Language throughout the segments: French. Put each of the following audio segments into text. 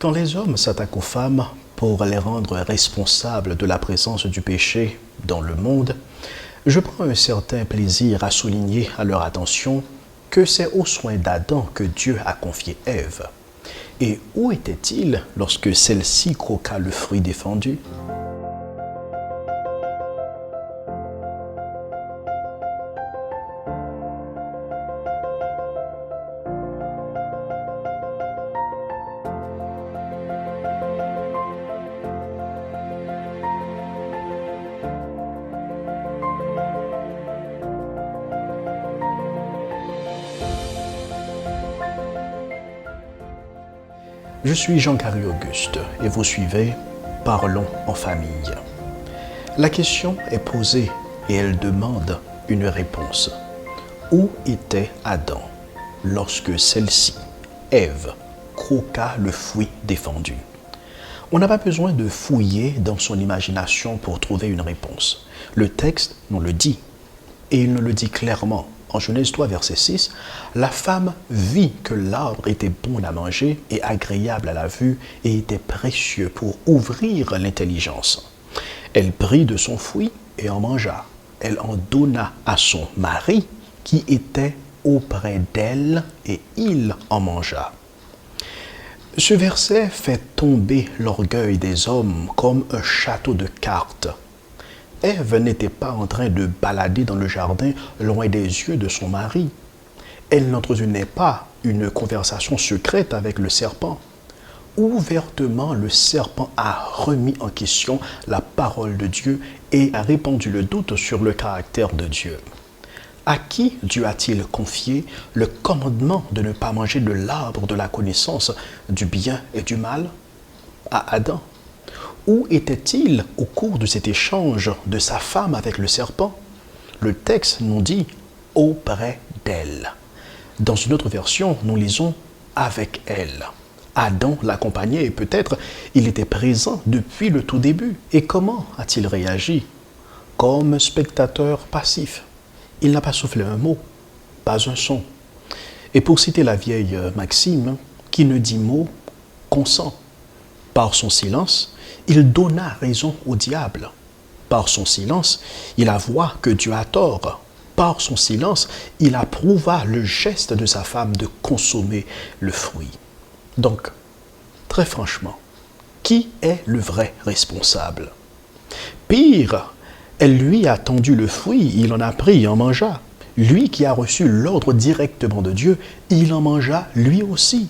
Quand les hommes s'attaquent aux femmes pour les rendre responsables de la présence du péché dans le monde, je prends un certain plaisir à souligner à leur attention que c'est aux soins d'Adam que Dieu a confié Ève. Et où était-il lorsque celle-ci croqua le fruit défendu? Je suis Jean-Carrie Auguste et vous suivez Parlons en famille. La question est posée et elle demande une réponse. Où était Adam lorsque celle-ci, Ève, croqua le fruit défendu? On n'a pas besoin de fouiller dans son imagination pour trouver une réponse. Le texte nous le dit et il nous le dit clairement. En Genèse 3, verset 6, la femme vit que l'arbre était bon à manger et agréable à la vue et était précieux pour ouvrir l'intelligence. Elle prit de son fruit et en mangea. Elle en donna à son mari qui était auprès d'elle et il en mangea. Ce verset fait tomber l'orgueil des hommes comme un château de cartes. Ève n'était pas en train de balader dans le jardin loin des yeux de son mari. Elle n'entretenait pas une conversation secrète avec le serpent. Ouvertement, le serpent a remis en question la parole de Dieu et a répandu le doute sur le caractère de Dieu. À qui Dieu a-t-il confié le commandement de ne pas manger de l'arbre de la connaissance du bien et du mal? À Adam. Où était-il au cours de cet échange de sa femme avec le serpent? Le texte nous dit « auprès d'elle ». Dans une autre version, nous lisons « avec elle ». Adam l'accompagnait et peut-être il était présent depuis le tout début. Et comment a-t-il réagi? Comme spectateur passif. Il n'a pas soufflé un mot, pas un son. Et pour citer la vieille maxime, qui ne dit mot, consent. Par son silence, il donna raison au diable. Par son silence, il avoua que Dieu a tort. Par son silence, il approuva le geste de sa femme de consommer le fruit. Donc, très franchement, qui est le vrai responsable? Pire, elle lui a tendu le fruit, il en a pris et en mangea. Lui qui a reçu l'ordre directement de Dieu, il en mangea lui aussi.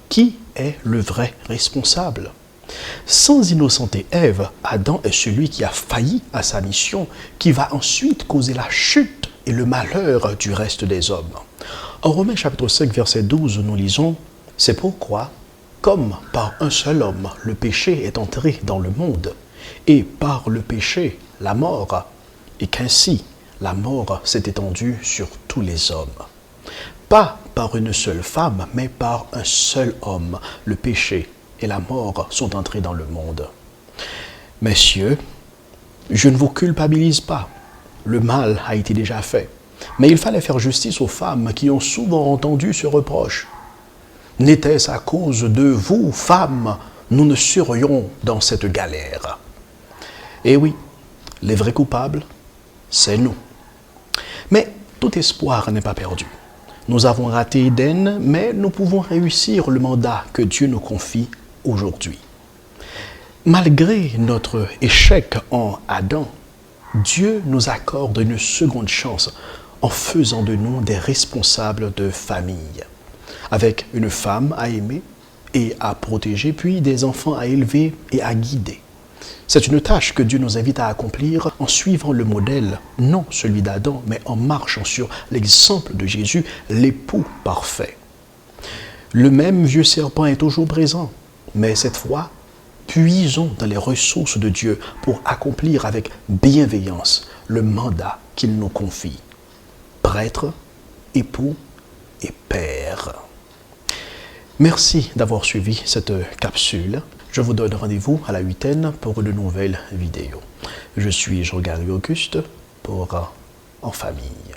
Qui est le vrai responsable? Sans innocenter Ève, Adam est celui qui a failli à sa mission, qui va ensuite causer la chute et le malheur du reste des hommes. En Romains chapitre 5, verset 12, nous lisons « C'est pourquoi, comme par un seul homme, le péché est entré dans le monde, et par le péché, la mort, et qu'ainsi la mort s'est étendue sur tous les hommes. » Pas par une seule femme, mais par un seul homme, le péché et la mort sont entrés dans le monde. Messieurs, je ne vous culpabilise pas. Le mal a été déjà fait. Mais il fallait faire justice aux femmes qui ont souvent entendu ce reproche. N'était-ce à cause de vous, femmes, nous ne serions dans cette galère? Et oui, les vrais coupables, c'est nous. Mais tout espoir n'est pas perdu. Nous avons raté Éden, mais nous pouvons réussir le mandat que Dieu nous confie aujourd'hui. Malgré notre échec en Adam, Dieu nous accorde une seconde chance en faisant de nous des responsables de famille, avec une femme à aimer et à protéger, puis des enfants à élever et à guider. C'est une tâche que Dieu nous invite à accomplir en suivant le modèle, non celui d'Adam, mais en marchant sur l'exemple de Jésus, l'époux parfait. Le même vieux serpent est toujours présent, mais cette fois, puisons dans les ressources de Dieu pour accomplir avec bienveillance le mandat qu'il nous confie. Prêtre, époux et père. Merci d'avoir suivi cette capsule. Je vous donne rendez-vous à la 8e pour de nouvelles vidéos. Je suis Jean-Carrie Auguste pour En Famille.